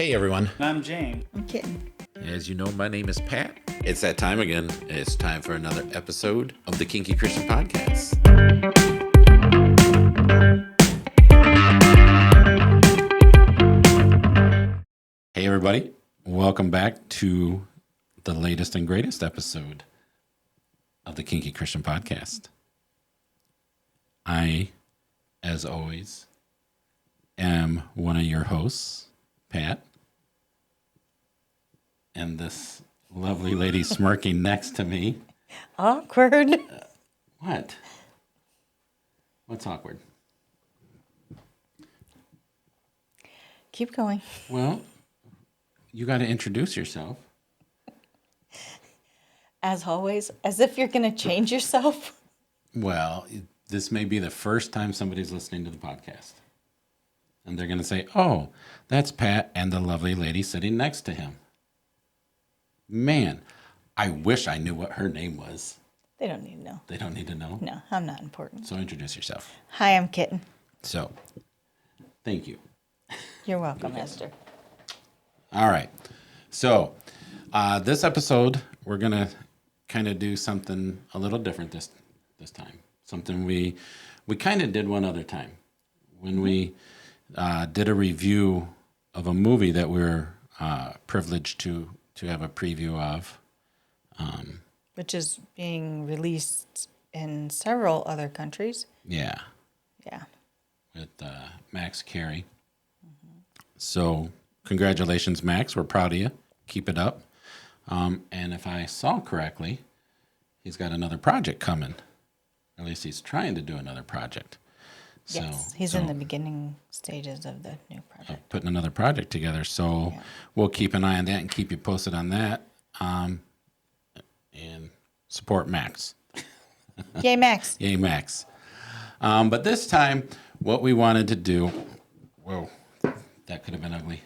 Hey everyone. I'm Jane. I'm Kitten. As you know, my name is Pat. It's that time again. It's time for another episode of the Kinky Christian Podcast. Hey everybody. Welcome back to the latest and greatest episode of the Kinky Christian Podcast. I, as always, am one of your hosts, Pat. And this lovely lady smirking next to me. Awkward. What? What's awkward? Keep going. Well, you got to introduce yourself. As always, as if you're going to change yourself. Well, this may be the first time somebody's listening to the podcast. And they're going to say, oh, that's Pat and the lovely lady sitting next to him. Man, I wish I knew what her name was. They don't need to know. They don't need to know? No, I'm not important. So introduce yourself. Hi, I'm Kitten. So, thank you. You're welcome, Esther. All right. So, this episode, we're going to kind of do something a little different this time. Something we kind of did one other time. When we did a review of a movie that we're privileged to have a preview of. Which is being released in several other countries. Yeah. Yeah. With Max Carey. Mm-hmm. So, congratulations, Max. We're proud of you. Keep it up. And if I saw correctly, he's got another project coming. At least he's trying to do another project. Yes, he's in the beginning stages of the new project. Putting another project together. So we'll keep an eye on that and keep you posted on that. And support Max. Yay, Max. Yay, Max. But this time, what we wanted to do... Whoa, that could have been ugly.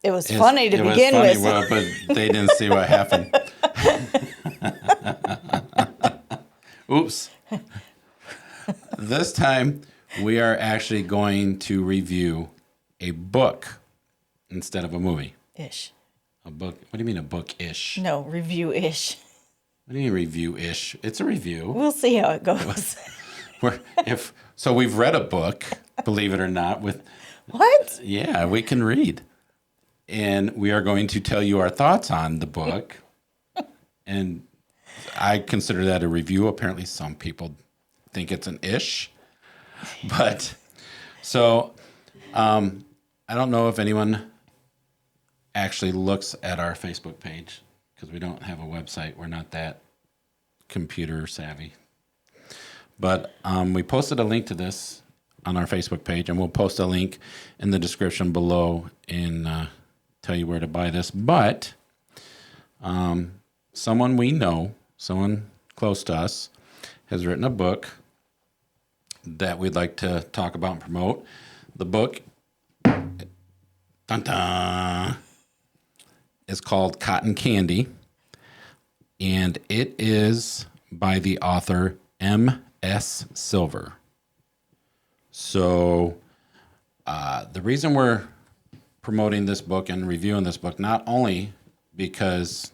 It was funny to begin with. Well, but they didn't see what happened. Oops. This time, we are actually going to review a book instead of a movie. Ish. A book? What do you mean a book-ish? No, review-ish. What do you mean review-ish? It's a review. We'll see how it goes. So we've read a book, believe it or not. What? Yeah, we can read. And we are going to tell you our thoughts on the book. And I consider that a review. Apparently some people think it's an ish. But so I don't know if anyone actually looks at our Facebook page because we don't have a website. We're not that computer savvy. But we posted a link to this on our Facebook page, and we'll post a link in the description below and tell you where to buy this. But someone we know, someone close to us, has written a book that we'd like to talk about and promote. The book is called Cotton Candy, and it is by the author M.S. Silver. So the reason we're promoting this book and reviewing this book, not only because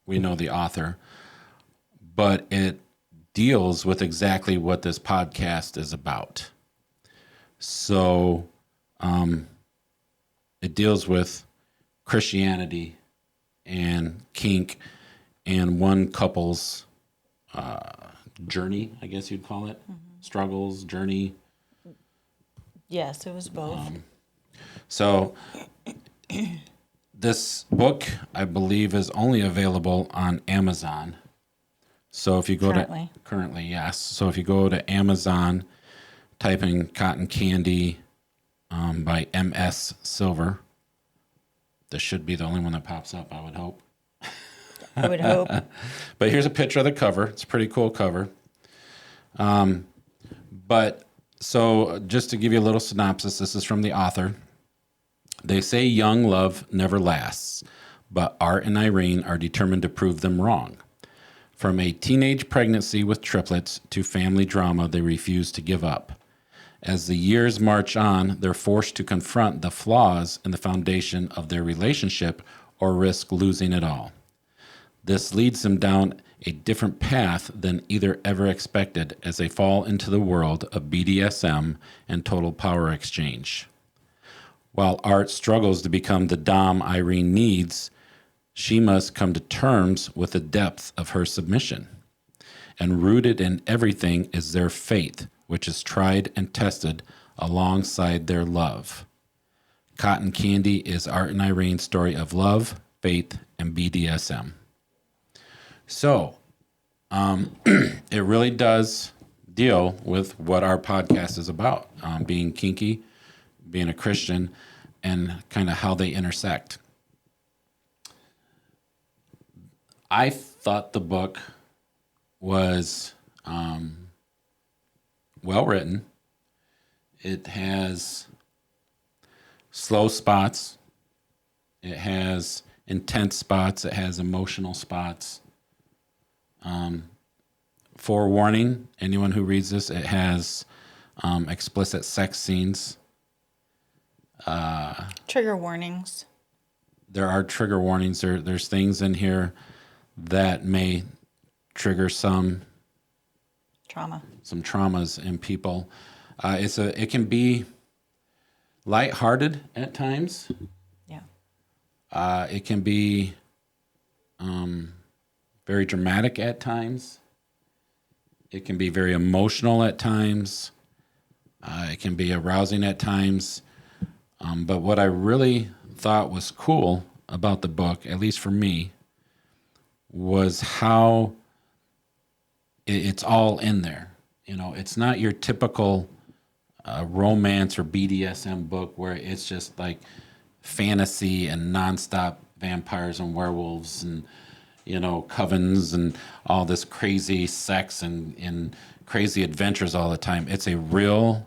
we know the author, but it deals with exactly what this podcast is about. So it deals with Christianity and kink and one couple's journey, I guess you'd call it. Mm-hmm. Struggles, journey. Yes, it was both. So this book, I believe, is only available on Amazon. So if you go currently, yes. So if you go to Amazon, type in Cotton Candy by M.S. Silver. This should be the only one that pops up, I would hope. I would hope. But here's a picture of the cover. It's a pretty cool cover. But so just to give you a little synopsis, this is from the author. They say young love never lasts, but Art and Irene are determined to prove them wrong. From a teenage pregnancy with triplets to family drama, they refuse to give up. As the years march on, they're forced to confront the flaws in the foundation of their relationship or risk losing it all. This leads them down a different path than either ever expected as they fall into the world of BDSM and total power exchange. While Art struggles to become the Dom Irene needs, she must come to terms with the depth of her submission. And rooted in everything is their faith, which is tried and tested alongside their love. Cotton Candy is Art and Irene's story of love, faith, and BDSM. So, it really does deal with what our podcast is about, being kinky, being a Christian, and kind of how they intersect. I thought the book was well written. It has slow spots. It has intense spots. It has emotional spots. Forewarning, anyone who reads this, it has explicit sex scenes. Trigger warnings. There are trigger warnings. There's things in here that may trigger some traumas in people. It can be lighthearted at times. Yeah. It can be very dramatic at times. It can be very emotional at times. It can be arousing at times. But what I really thought was cool about the book, at least for me, was how it's all in there. You know, it's not your typical romance or BDSM book where it's just like fantasy and nonstop vampires and werewolves and, you know, covens and all this crazy sex and crazy adventures all the time. It's a real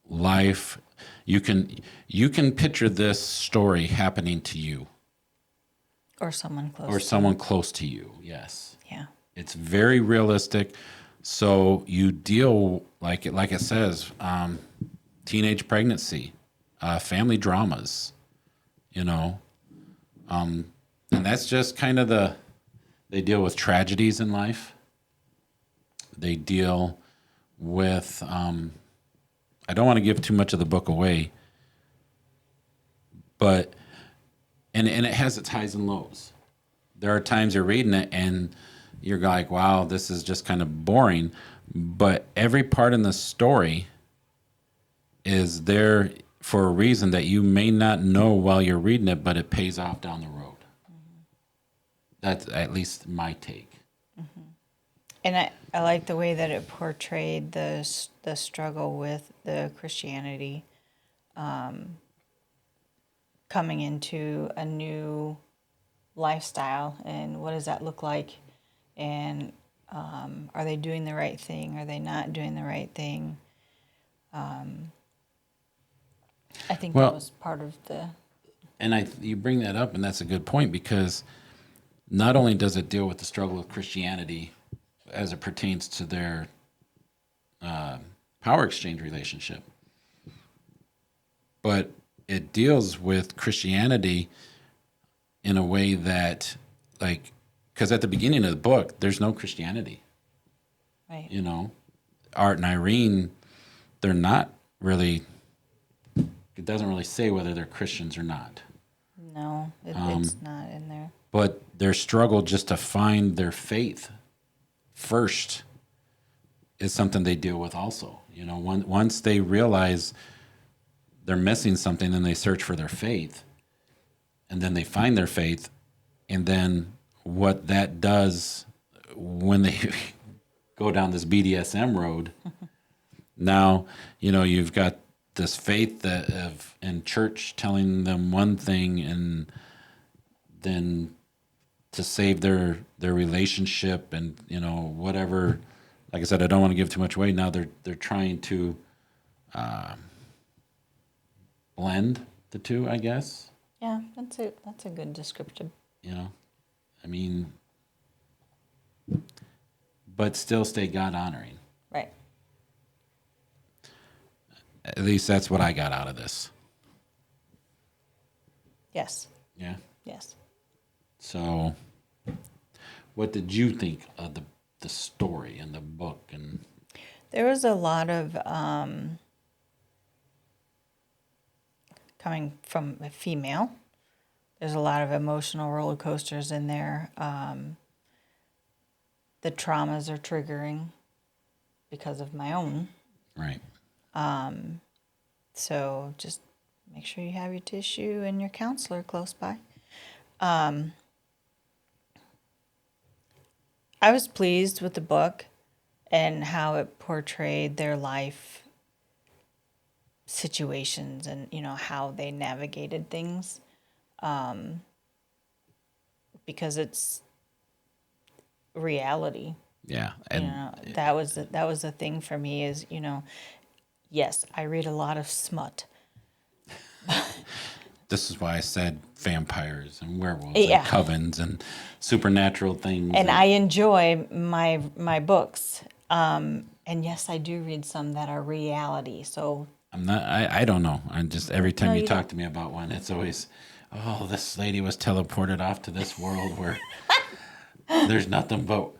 life. You can picture this story happening to you. Or someone close. Or someone close to you, yes. Yeah. It's very realistic. So you deal, like it says, teenage pregnancy, family dramas, you know. And that's just kind of they deal with tragedies in life. They deal with, I don't want to give too much of the book away, but, and it has its highs and lows. There are times you're reading it and you're like, wow, this is just kind of boring. But every part in the story is there for a reason that you may not know while you're reading it, but it pays off down the road. Mm-hmm. That's at least my take. Mm-hmm. And I like the way that it portrayed the struggle with the Christianity coming into a new lifestyle, and what does that look like, and are they doing the right thing, are they not doing the right thing? I think that was part of the... And you bring that up, and that's a good point, because not only does it deal with the struggle of Christianity as it pertains to their power exchange relationship, but it deals with Christianity in a way that, like, because at the beginning of the book, there's no Christianity. Right. You know, Art and Irene, they're not really, it doesn't really say whether they're Christians or not. No, it's not in there. But their struggle just to find their faith first is something they deal with also. You know, once they realize they're missing something, then they search for their faith, and then they find their faith, and then what that does when they go down this BDSM road, now, you know, you've got this faith in church telling them one thing, and then to save their relationship and, you know, whatever. Like I said, I don't want to give too much away. Now they're trying to blend the two, I guess. Yeah, that's a good description. You know, I mean, but still stay God honoring. Right. At least that's what I got out of this. Yes. Yeah. Yes. So, what did you think of the story and the book? And There was a lot of coming from a female. There's a lot of emotional roller coasters in there. The traumas are triggering because of my own. right. So just make sure you have your tissue and your counselor close by. I was pleased with the book and how it portrayed their life situations and, how they navigated things. Because it's reality. Yeah. And That was the thing for me is, yes, I read a lot of smut. this is why I said vampires and werewolves Yeah. and covens and supernatural things. And I enjoy my books. And yes, I do read some that are reality. So I don't know. I just, every time No, you you talk don't. to me about one, it's always, oh, this lady was teleported off to this world where there's nothing but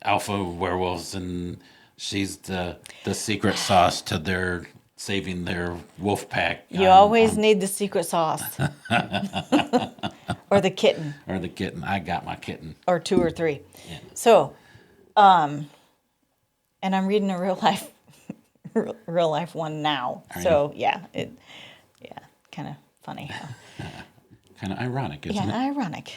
alpha werewolves, and she's the secret sauce to their saving their wolf pack. you always need the secret sauce. Or the kitten. Or the kitten. I got my kitten. Or 2 or 3. Yeah. So, and I'm reading a real life one now. Are So yeah, kind of funny. Kind of ironic, isn't it? Ironic.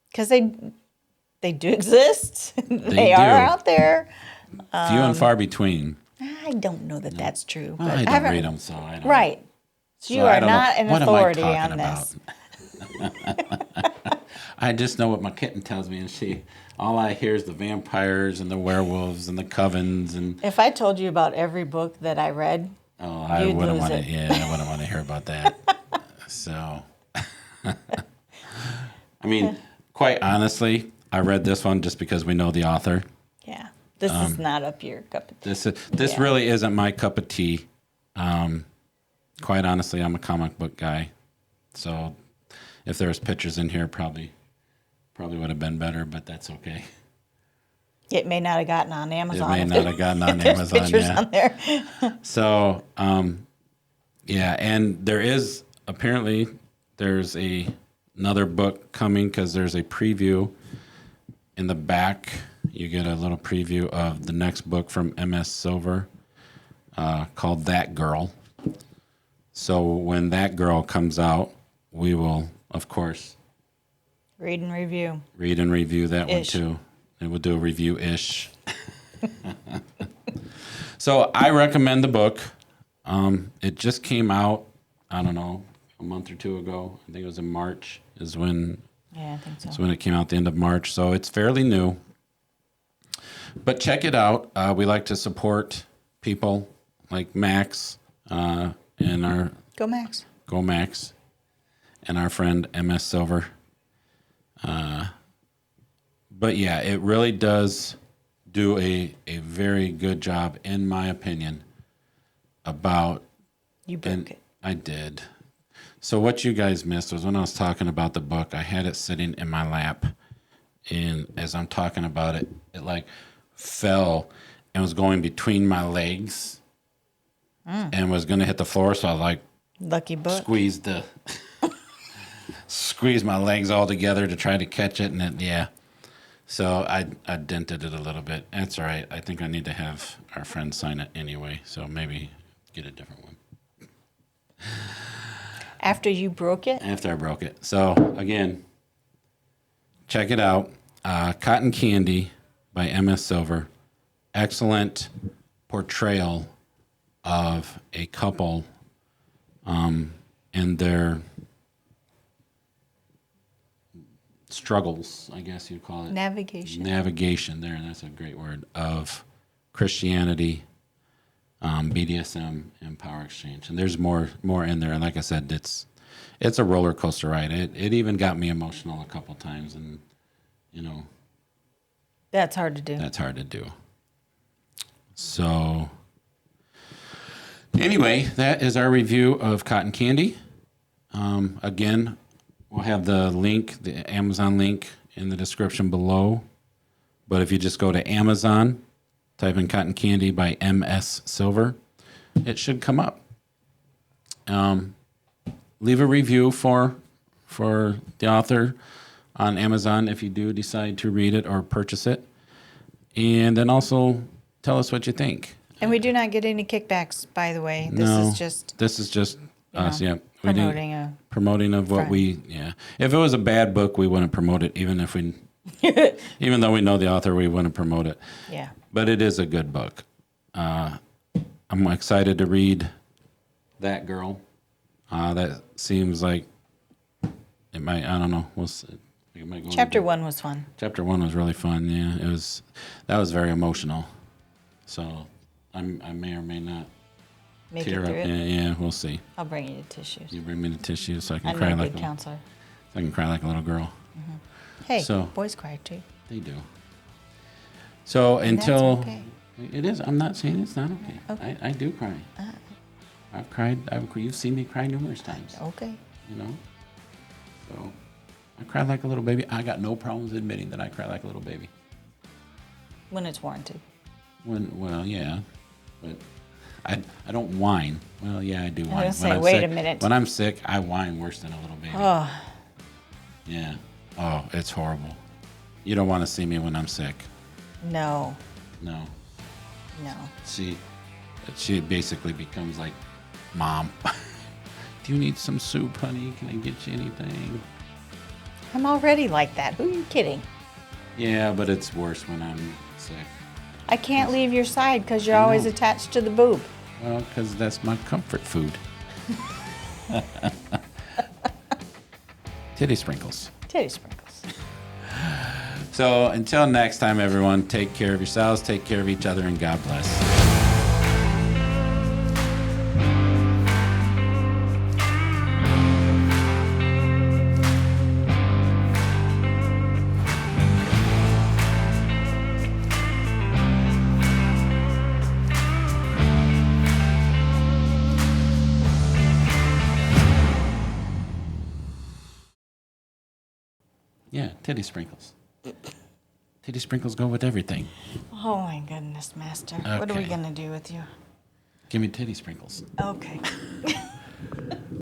Because they do exist. They do. are out there. Few and far between. I don't know that that's true. Well, But I don't haven't- read them, so I don't. Right. So you So I are don't know. not an What am I authority talking on this. I just know what my kitten tells me, and all I hear is the vampires and the werewolves and the covens, and If I told you about every book that I read, I You'd wouldn't lose want to. it. Yeah, I wouldn't want to hear about that. So, I mean, quite honestly, I read this one just because we know the author. yeah, this is not up your cup of tea. This Yeah. really isn't my cup of tea. Quite honestly, I'm a comic book guy, so if there was pictures in here, probably would have been better, but that's okay. It may not have gotten on Amazon. It may if not there- have gotten on if there's Amazon. pictures Yeah. on there. So, yeah, and there is apparently there's another book coming because there's a preview in the back. You get a little preview of the next book from MS Silver called That Girl. So when That Girl comes out, we will, of course, Read and review. read and review that one Ish. too. And we'll do a review-ish. So I recommend the book. It just came out, I don't know, a month or two ago. I think it was in March is when Yeah, I think so. it came out, the end of March. So it's fairly new. But check it out. We like to support people like Max and our Go Max. Go Max and our friend MS Silver. But yeah, it really does do a very good job, in my opinion, about. You broke it. I did. So what you guys missed was when I was talking about the book, I had it sitting in my lap, and as I'm talking about it, it like fell and was going between my legs and was going to hit the floor. So I like Lucky book. squeeze my legs all together to try to catch it, and then, yeah. So I dented it a little bit. That's all right. I think I need to have our friend sign it anyway, so maybe get a different one. After you broke it? After I broke it. So again, check it out. Cotton Candy by MS Silver. Excellent portrayal of a couple and their struggles, I guess you'd call it. Navigation there, that's a great word, of Christianity, BDSM, and power exchange. And there's more in there. And like I said, it's a roller coaster ride. It even got me emotional a couple times, and That's hard to do. that's hard to do. So Anyway, that is our review of Cotton Candy. Again, we'll have the link, the Amazon link, in the description below. But if you just go to Amazon, type in Cotton Candy by M.S. Silver, it should come up. Leave a review for the author on Amazon if you do decide to read it or purchase it. And then also tell us what you think. And we do not get any kickbacks, by the way. No, This is just us, yeah. promoting of what friend. yeah. If it was a bad book, we wouldn't promote it, even though we know the author, we wouldn't promote it. Yeah. But it is a good book. I'm excited to read That Girl. That seems like it might, I don't know. We'll see. It might go Chapter 1 was fun. Chapter 1 was really fun, yeah. That was very emotional. So I may or may not Make tear it up. through it. Yeah, we'll see. I'll bring you the tissues. You bring me the tissues so I can I'm cry a like good counselor. so I can cry like a little girl. Hey, So- boys cry too. They do. So And that's until okay. it is, I'm not saying it's not okay. Okay. I do cry. I've cried. You've seen me cry numerous times. Okay. You know. So I cry like a little baby. I got no problems admitting that I cry like a little baby. When it's warranted. Well, yeah, but I don't whine. Well, yeah, I do whine. was When gonna say, I'm wait sick- a minute. When I'm sick, I whine worse than a little baby. Oh, Yeah. Oh, it's horrible. You don't want to see me when I'm sick. no. No. No. She basically becomes like, Mom, do you need some soup, honey? Can I get you anything? I'm already like that. Who are you kidding? Yeah, but it's worse when I'm sick. I can't leave your side because you're I always know. attached to the boob. Well, because that's my comfort food. Titty sprinkles. Titty sprinkles. So until next time, everyone, take care of yourselves, take care of each other, and God bless. Yeah, titty sprinkles. Titty sprinkles go with everything. Oh my goodness, Master. What are we Okay. going to do with you? Give me titty sprinkles. Okay.